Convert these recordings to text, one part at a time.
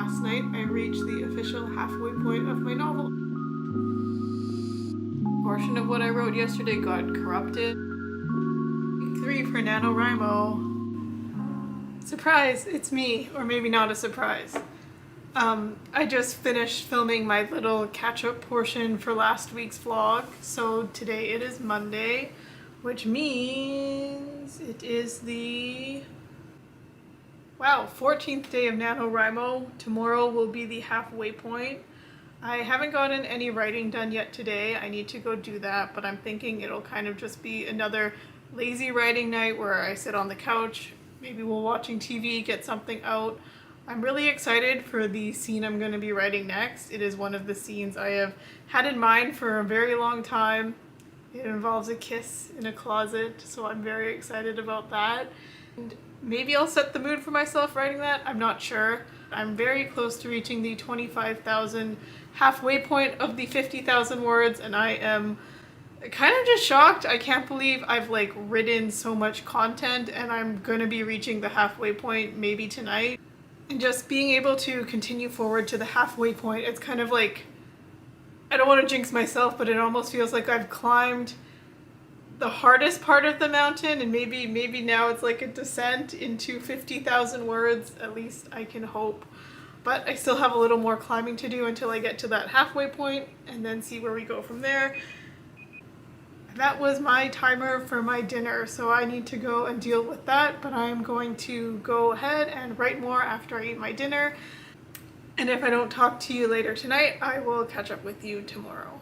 Last night I reached the official halfway point of my novel. A portion of what I wrote yesterday got corrupted. Week 3 for NaNoWriMo. Surprise, it's me, or maybe not a surprise. I just finished filming my little catch-up portion for last week's vlog, so today it is Monday, which means it is the 14th day of NaNoWriMo. Tomorrow will be the halfway point. I haven't gotten any writing done yet today. I need to go do that, but I'm thinking it'll kind of just be another lazy writing night where I sit on the couch, maybe while watching TV, get something out. I'm really excited for the scene I'm going to be writing next. It is one of the scenes I have had in mind for a very long time. It involves a kiss in a closet, so I'm very excited about that. And maybe I'll set the mood for myself writing that, I'm not sure. I'm very close to reaching the 25,000 halfway point of the 50,000 words, and I am kind of just shocked. I can't believe I've written so much content and I'm gonna be reaching the halfway point maybe tonight. And just being able to continue forward to the halfway point, it's kind of like, I don't want to jinx myself, but it almost feels like I've climbed the hardest part of the mountain, and maybe now it's like a descent into 50,000 words, at least I can hope. But I still have a little more climbing to do until I get to that halfway point and then see where we go from there. That was my timer for my dinner, so I need to go and deal with that, but I'm going to go ahead and write more after I eat my dinner. And if I don't talk to you later tonight, I will catch up with you tomorrow.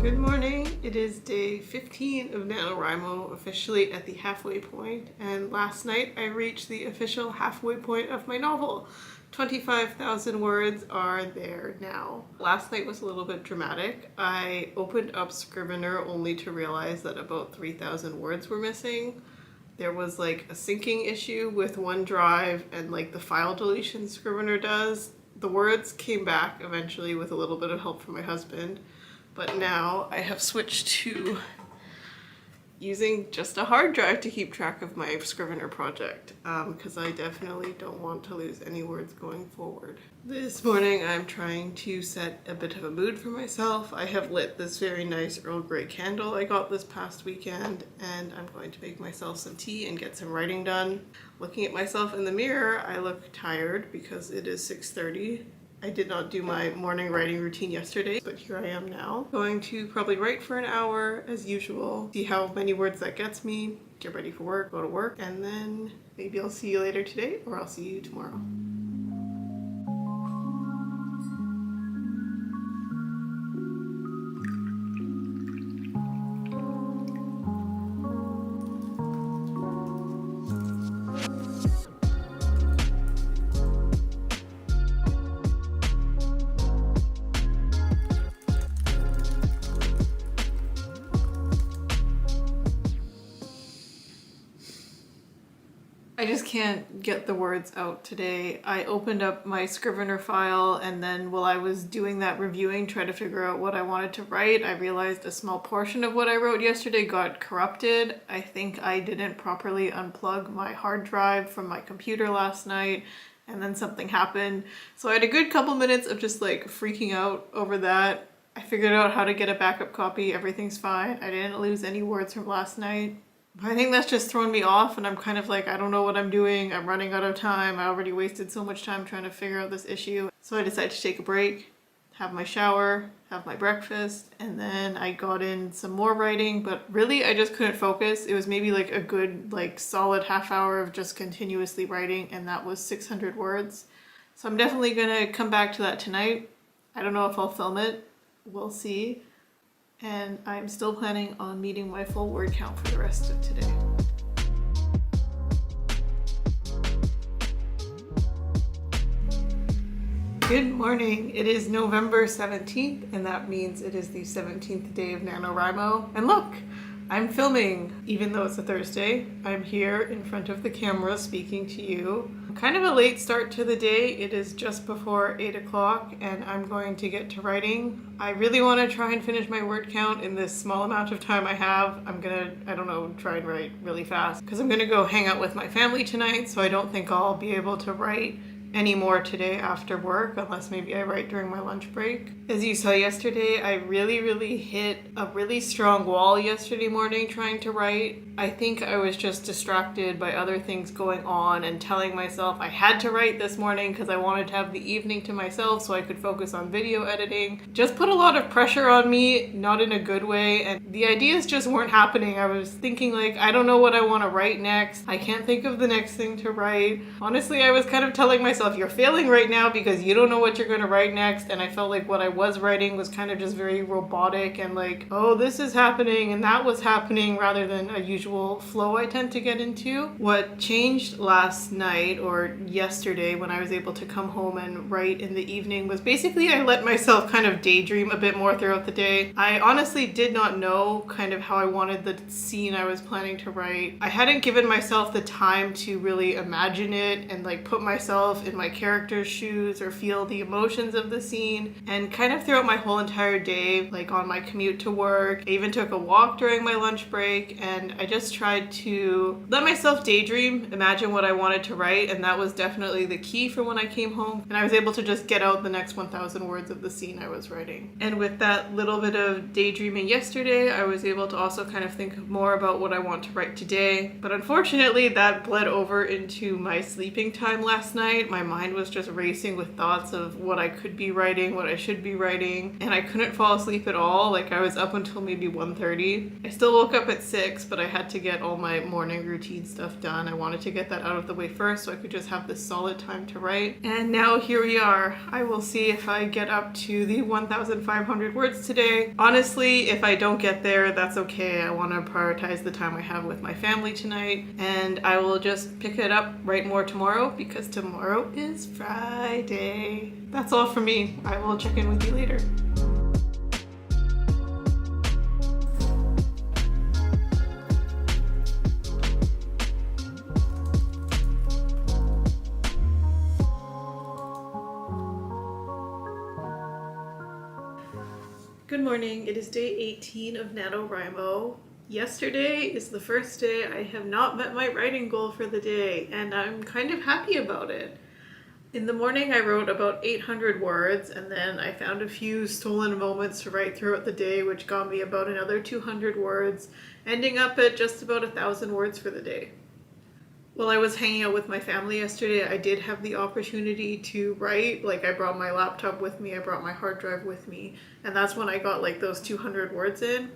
Good morning. It is day 15 of NaNoWriMo, officially at the halfway point, and last night I reached the official halfway point of my novel. 25,000 words are there now. Last night was a little bit dramatic. I opened up Scrivener only to realize that about 3,000 words were missing. There was a syncing issue with OneDrive and the file deletion Scrivener does. The words came back eventually with a little bit of help from my husband. But now I have switched to using just a hard drive to keep track of my Scrivener project, because I definitely don't want to lose any words going forward. This morning I'm trying to set a bit of a mood for myself. I have lit this very nice Earl Grey candle I got this past weekend, and I'm going to make myself some tea and get some writing done. Looking at myself in the mirror, I look tired because it is 6:30. I did not do my morning writing routine yesterday, but here I am now. Going to probably write for an hour as usual, see how many words that gets me, get ready for work, go to work, and then maybe I'll see you later today or I'll see you tomorrow. I just can't get the words out today. I opened up my Scrivener file, and then while I was doing that reviewing, trying to figure out what I wanted to write, I realized a small portion of what I wrote yesterday got corrupted. I think I didn't properly unplug my hard drive from my computer last night, and then something happened. So I had a good couple minutes of just freaking out over that. I figured out how to get a backup copy. Everything's fine. I didn't lose any words from last night. I think that's just thrown me off, and I'm kind of I don't know what I'm doing. I'm running out of time. I already wasted so much time trying to figure out this issue. So I decided to take a break, have my shower, have my breakfast, and then I got in some more writing, but really I just couldn't focus. It was maybe a good solid half hour of just continuously writing, and that was 600 words. So I'm definitely gonna come back to that tonight. I don't know if I'll film it. We'll see. And I'm still planning on meeting my full word count for the rest of today. Good morning. It is November 17th, and that means it is the 17th day of NaNoWriMo. And look, I'm filming, even though it's a Thursday. I'm here in front of the camera speaking to you. Kind of a late start to the day. It is just before 8 o'clock and I'm going to get to writing. I really want to try and finish my word count in this small amount of time I have. I'm gonna, try and write really fast because I'm gonna go hang out with my family tonight, so I don't think I'll be able to write any more today after work, unless maybe I write during my lunch break. As you saw yesterday, I really hit a really strong wall yesterday morning trying to write. I think I was just distracted by other things going on and telling myself I had to write this morning because I wanted to have the evening to myself so I could focus on video editing. Just put a lot of pressure on me, not in a good way, and the ideas just weren't happening. I was thinking like, I don't know what I want to write next. I can't think of the next thing to write. Honestly, I was kind of telling myself, you're failing right now because you don't know what you're going to write next, and I felt like what I was writing was kind of just very robotic and like, oh, this is happening and that was happening, rather than a usual flow I tend to get into. What changed last night or yesterday when I was able to come home and write in the evening was basically I let myself kind of daydream a bit more throughout the day. I honestly did not know kind of how I wanted the scene I was planning to write. I hadn't given myself the time to really imagine it and like put myself in my character's shoes or feel the emotions of the scene. And kind of throughout my whole entire day, like on my commute to work, I even took a walk during my lunch break, and I just tried to let myself daydream, imagine what I wanted to write, and that was definitely the key for when I came home, and I was able to just get out the next 1,000 words of the scene I was writing. And with that little bit of daydreaming yesterday, I was able to also kind of think more about what I want to write today. But unfortunately, that bled over into my sleeping time last night. My mind was just racing with thoughts of what I could be writing, what I should be writing, and I couldn't fall asleep at all. Like, I was up until maybe 1:30. I still woke up at 6, but I had to get all my morning routine stuff done. I wanted to get that out of the way first so I could just have this solid time to write. And now here we are. I will see if I get up to the 1,500 words today. Honestly, if I don't get there, that's okay. I want to prioritize the time I have with my family tonight, and I will just pick it up, write more tomorrow, because tomorrow is Friday. That's all for me. I will check in with you later. Good morning. It is day 18 of NaNoWriMo. Yesterday is the first day I have not met my writing goal for the day, and I'm kind of happy about it. In the morning, I wrote about 800 words, and then I found a few stolen moments to write throughout the day, which got me about another 200 words, ending up at just about 1,000 words for the day. While I was hanging out with my family yesterday, I did have the opportunity to write. Like, I brought my laptop with me, I brought my hard drive with me, and that's when I got like those 200 words in.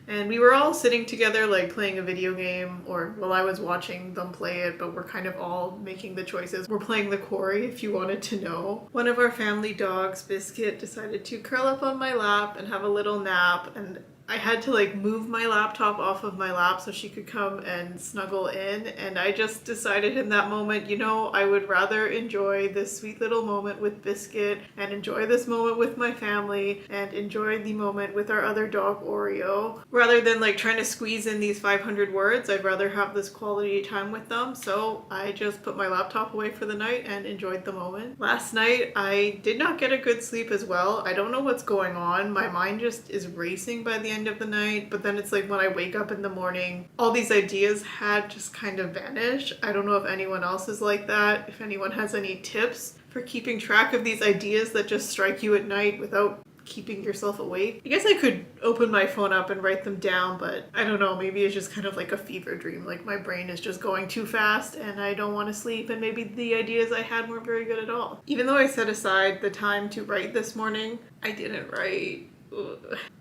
And we were all sitting together, like playing a video game, or well, I was watching them play it, but we're kind of all making the choices. We're playing the quarry, if you wanted to know. One of our family dogs, Biscuit, decided to curl up on my lap and have a little nap, and I had to like move my laptop off of my lap so she could come and snuggle in, and I just decided in that moment, you know, I would rather enjoy this sweet little moment with Biscuit and enjoy this moment with my family and enjoy the moment with our other dog, Oreo, rather than like trying to squeeze in these 500 words. I'd rather have this quality time with them, so I just put my laptop away for the night and enjoyed the moment. Last night, I did not get a good sleep as well. I don't know what's going on. My mind just is racing by the end of the night, but then it's like when I wake up in the morning, all these ideas had just kind of vanished. I don't know if anyone else is like that, if anyone has any tips for keeping track of these ideas that just strike you at night without keeping yourself awake. I guess I could open my phone up and write them down, but I don't know, maybe it's just kind of like a fever dream. Like my brain is just going too fast and I don't want to sleep, and maybe the ideas I had weren't very good at all. Even though I set aside the time to write this morning, I didn't write.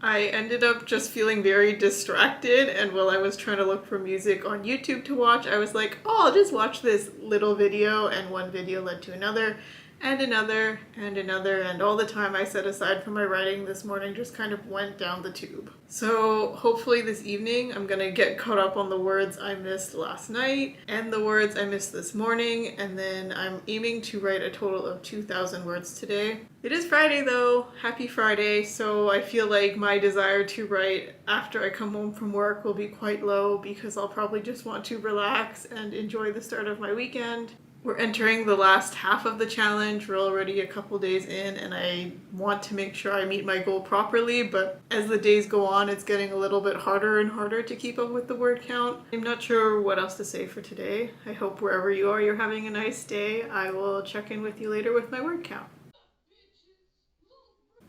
I ended up just feeling very distracted, and while I was trying to look for music on YouTube to watch, I was like, oh, I'll just watch this little video, and one video led to another, and another, and all the time I set aside for my writing this morning just kind of went down the tube. So hopefully this evening I'm gonna get caught up on the words I missed last night and the words I missed this morning, and then I'm aiming to write a total of 2,000 words today. It is Friday though, happy Friday, so I feel like my desire to write after I come home from work will be quite low because I'll probably just want to relax and enjoy the start of my weekend. We're entering the last half of the challenge. We're already a couple days in and I want to make sure I meet my goal properly, but as the days go on, it's getting a little bit harder and harder to keep up with the word count. I'm not sure what else to say for today. I hope wherever you are, you're having a nice day. I will check in with you later with my word count.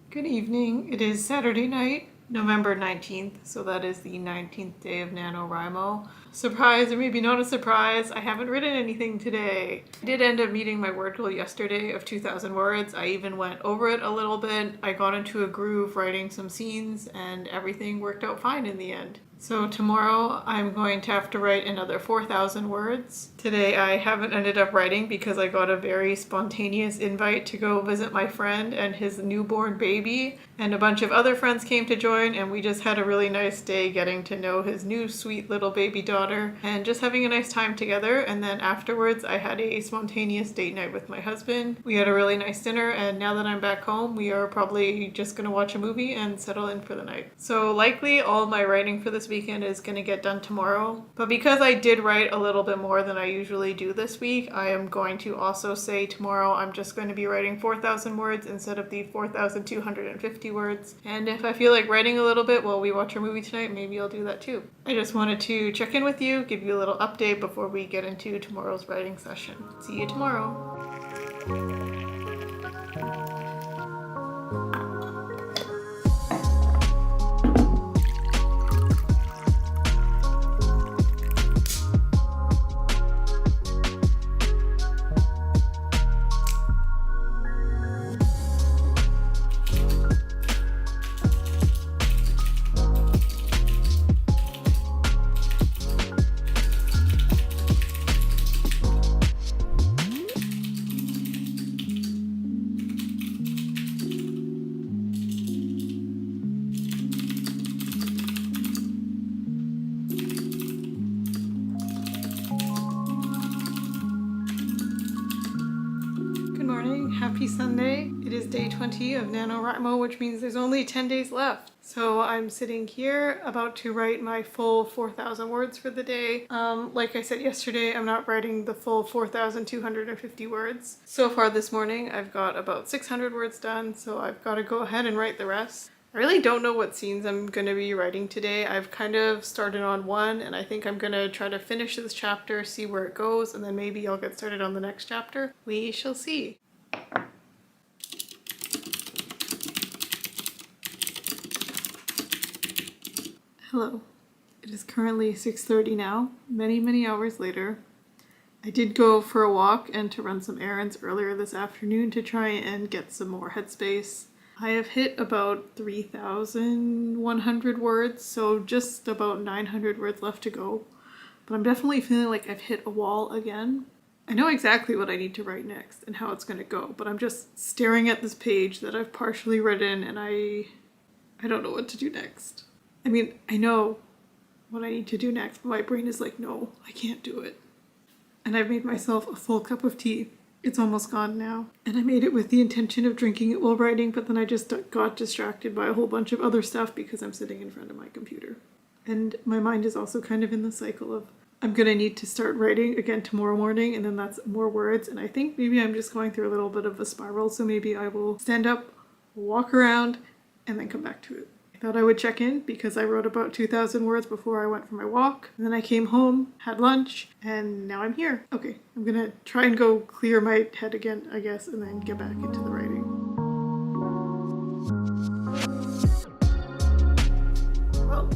Good evening. It is Saturday night, November 19th, so that is the 19th day of NaNoWriMo. Surprise, or maybe not a surprise, I haven't written anything today. I did end up meeting my word goal yesterday of 2,000 words. I even went over it a little bit. I got into a groove writing some scenes and everything worked out fine in the end. So tomorrow I'm going to have to write another 4,000 words. Today I haven't ended up writing because I got a very spontaneous invite to go visit my friend and his newborn baby, and a bunch of other friends came to join, and we just had a really nice day getting to know his new sweet little baby daughter and just having a nice time together. And then afterwards I had a spontaneous date night with my husband. We had a really nice dinner, and now that I'm back home we are probably just gonna watch a movie and settle in for the night. So likely all my writing for this weekend is going to get done tomorrow, but because I did write a little bit more than I usually do this week, I am going to also say tomorrow I'm just going to be writing 4,000 words instead of the 4,250 words, and if I feel like writing a little bit while we watch a movie tonight, maybe I'll do that too. I just wanted to check in with you, give you a little update before we get into tomorrow's writing session. See you tomorrow. Happy Sunday. It is day 20 of NaNoWriMo, which means there's only 10 days left. So I'm sitting here about to write my full 4,000 words for the day. Like I said yesterday, I'm not writing the full 4,250 words. So far this morning, I've got about 600 words done, so I've got to go ahead and write the rest. I really don't know what scenes I'm going to be writing today. I've kind of started on one, and I think I'm going to try to finish this chapter, see where it goes, and then maybe I'll get started on the next chapter. We shall see. Hello. It is currently 6:30 now, many hours later. I did go for a walk and to run some errands earlier this afternoon to try and get some more headspace. I have hit about 3,100 words, so just about 900 words left to go. But I'm definitely feeling like I've hit a wall again. I know exactly what I need to write next and how it's going to go, but I'm just staring at this page that I've partially written and I don't know what to do next. I mean, I know what I need to do next, but my brain is like, no, I can't do it. And I've made myself a full cup of tea. It's almost gone now. And I made it with the intention of drinking it while writing, but then I just got distracted by a whole bunch of other stuff because I'm sitting in front of my computer. And my mind is also kind of in the cycle of, I'm gonna need to start writing again tomorrow morning, and then that's more words. And I think maybe I'm just going through a little bit of a spiral, so maybe I will stand up, walk around, and then come back to it. Thought I would check in because I wrote about 2,000 words before I went for my walk. And then I came home, had lunch, and now I'm here. Okay, I'm gonna try and go clear my head again, I guess, and then get back into the writing. Well,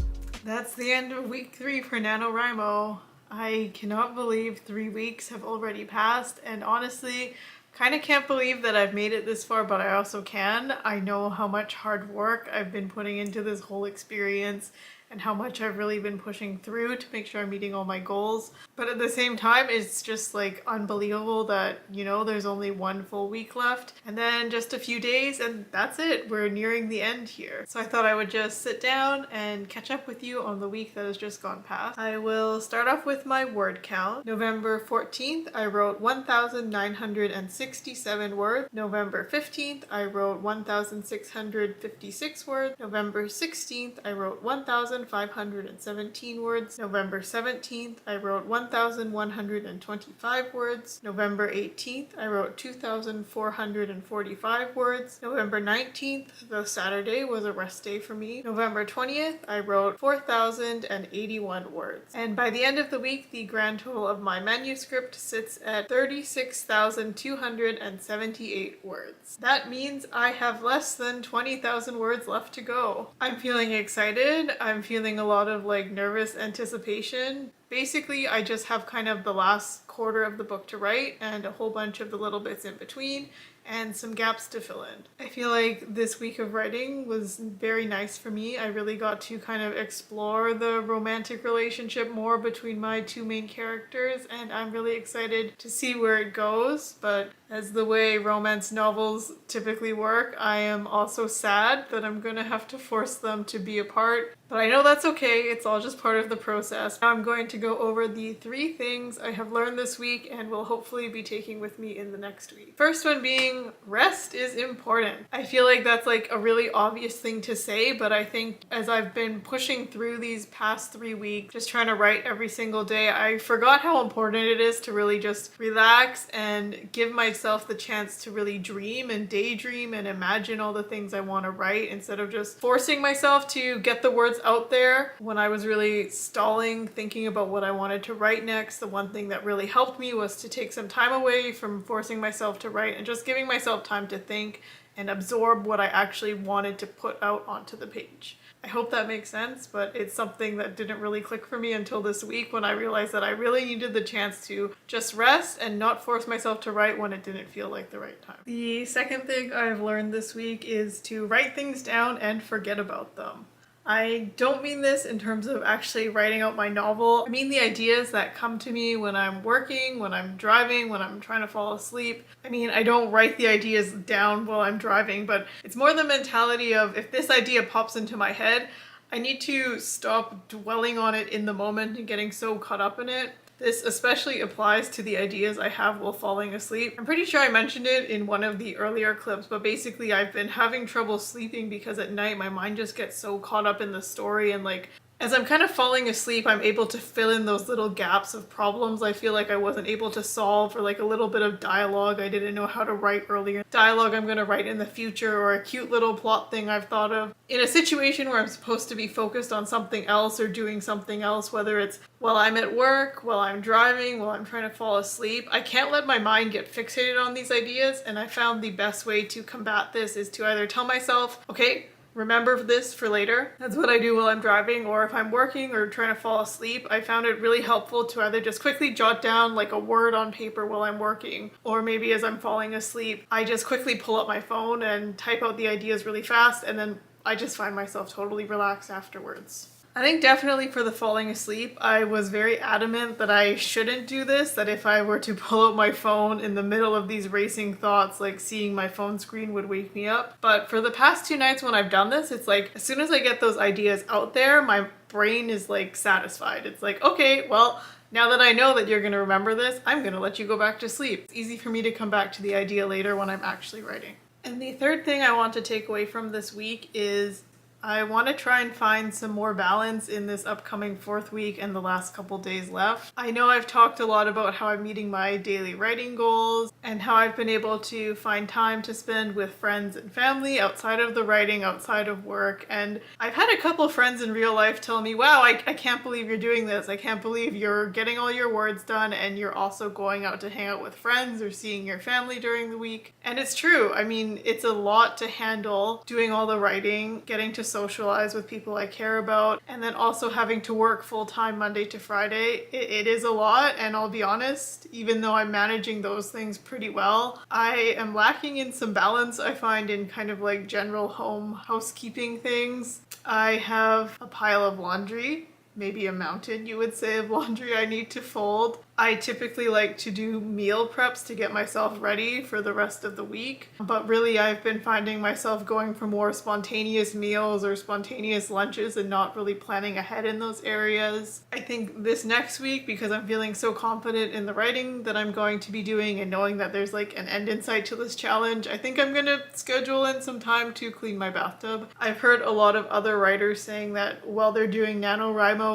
that's the end of week 3 for NaNoWriMo. I cannot believe 3 weeks have already passed, and honestly, kind of can't believe that I've made it this far, but I also can. I know how much hard work I've been putting into this whole experience, and how much I've really been pushing through to make sure I'm meeting all my goals. But at the same time, it's just like unbelievable that, you know, there's only one full week left and then just a few days and that's it. We're nearing the end here. So I thought I would just sit down and catch up with you on the week that has just gone past. I will start off with my word count. November 14th, I wrote 1,967 words. November 15th, I wrote 1,656 words. November 16th, I wrote 1,517 words. November 17th, I wrote 1,125 words. November 18th, I wrote 2,445 words. November 19th, the Saturday, was a rest day for me. November 20th, I wrote 4,081 words. And by the end of the week, the grand total of my manuscript sits at 36,278 words. That means I have less than 20,000 words left to go. I'm feeling excited. I'm feeling a lot of like nervous anticipation. Basically, I just have kind of the last quarter of the book to write and a whole bunch of the little bits in between and some gaps to fill in. I feel like this week of writing was very nice for me. I really got to kind of explore the romantic relationship more between my two main characters, and I'm really excited to see where it goes. But as the way romance novels typically work, I am also sad that I'm gonna have to force them to be apart. But I know that's okay, it's all just part of the process. Now I'm going to go over the 3 things I have learned this week and will hopefully be taking with me in the next week. First one being, rest is important. I feel like that's like a really obvious thing to say, but I think as I've been pushing through these past 3 weeks, just trying to write every single day, I forgot how important it is to really just relax and give myself the chance to really dream and daydream and imagine all the things I want to write instead of just forcing myself to get the words out there. When I was really stalling, thinking about what I wanted to write next, the one thing that really helped me was to take some time away from forcing myself to write and just giving myself time to think and absorb what I actually wanted to put out onto the page. I hope that makes sense, but it's something that didn't really click for me until this week when I realized that I really needed the chance to just rest and not force myself to write when it didn't feel like the right time. The second thing I've learned this week is to write things down and forget about them. I don't mean this in terms of actually writing out my novel. I mean the ideas that come to me when I'm working, when I'm driving, when I'm trying to fall asleep. I mean, I don't write the ideas down while I'm driving, but it's more the mentality of if this idea pops into my head, I need to stop dwelling on it in the moment and getting so caught up in it. This especially applies to the ideas I have while falling asleep. I'm pretty sure I mentioned it in one of the earlier clips, but basically I've been having trouble sleeping because at night my mind just gets so caught up in the story, and like as I'm kind of falling asleep, I'm able to fill in those little gaps of problems I feel like I wasn't able to solve, or like a little bit of dialogue I didn't know how to write earlier. Dialogue I'm going to write in the future, or a cute little plot thing I've thought of. In a situation where I'm supposed to be focused on something else or doing something else, whether it's while I'm at work, while I'm driving, while I'm trying to fall asleep, I can't let my mind get fixated on these ideas, and I found the best way to combat this is to either tell myself, okay, remember this for later. That's what I do while I'm driving, or if I'm working or trying to fall asleep. I found it really helpful to either just quickly jot down like a word on paper while I'm working, or maybe as I'm falling asleep, I just quickly pull up my phone and type out the ideas really fast, and then I just find myself totally relaxed afterwards. I think definitely for the falling asleep, I was very adamant that I shouldn't do this, that if I were to pull out my phone in the middle of these racing thoughts, like seeing my phone screen would wake me up. But for the past 2 nights when I've done this, it's like as soon as I get those ideas out there, my brain is like satisfied. It's like, okay, well, now that I know that you're gonna remember this, I'm gonna let you go back to sleep. It's easy for me to come back to the idea later when I'm actually writing. And the third thing I want to take away from this week is I want to try and find some more balance in this upcoming 4th week and the last couple days left. I know I've talked a lot about how I'm meeting my daily writing goals and how I've been able to find time to spend with friends and family outside of the writing, outside of work. And I've had a couple friends in real life tell me, wow, I can't believe you're doing this. I can't believe you're getting all your words done and you're also going out to hang out with friends or seeing your family during the week. And it's true. I mean, it's a lot to handle doing all the writing, getting to socialize with people I care about, and then also having to work full-time Monday to Friday. It is a lot, and I'll be honest, even though I'm managing those things pretty well, I am lacking in some balance, I find, in kind of like general home housekeeping things. I have a pile of laundry, maybe a mountain, you would say, of laundry I need to fold. I typically like to do meal preps to get myself ready for the rest of the week, but really I've been finding myself going for more spontaneous meals or spontaneous lunches and not really planning ahead in those areas. I think this next week, because I'm feeling so confident in the writing that I'm going to be doing and knowing that there's like an end in sight to this challenge, I think I'm gonna schedule in some time to clean my bathtub. I've heard a lot of other writers saying that while they're doing NaNoWriMo,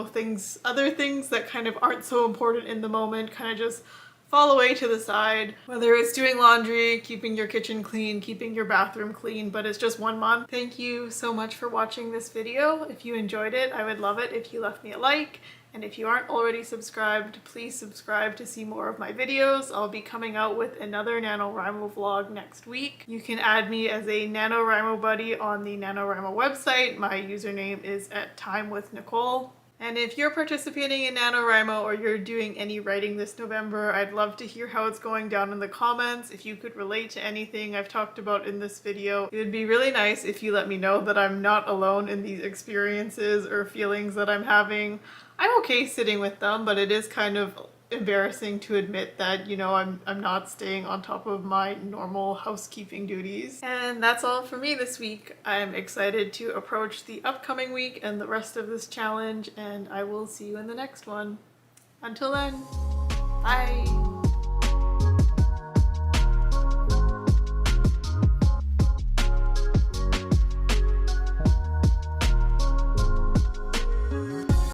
other things that kind of aren't so important in the moment kind of just fall away to the side. Whether it's doing laundry, keeping your kitchen clean, keeping your bathroom clean, but it's just 1 month. Thank you so much for watching this video. If you enjoyed it, I would love it if you left me a like. And if you aren't already subscribed, please subscribe to see more of my videos. I'll be coming out with another NaNoWriMo vlog next week. You can add me as a NaNoWriMo buddy on the NaNoWriMo website. My username is @timewithnicole. And if you're participating in NaNoWriMo or you're doing any writing this November, I'd love to hear how it's going down in the comments. If you could relate to anything I've talked about in this video, it would be really nice if you let me know that I'm not alone in these experiences or feelings that I'm having. I'm okay sitting with them, but it is kind of embarrassing to admit that, you know, I'm not staying on top of my normal housekeeping duties. And that's all for me this week. I'm excited to approach the upcoming week and the rest of this challenge, and I will see you in the next one. Until then, bye!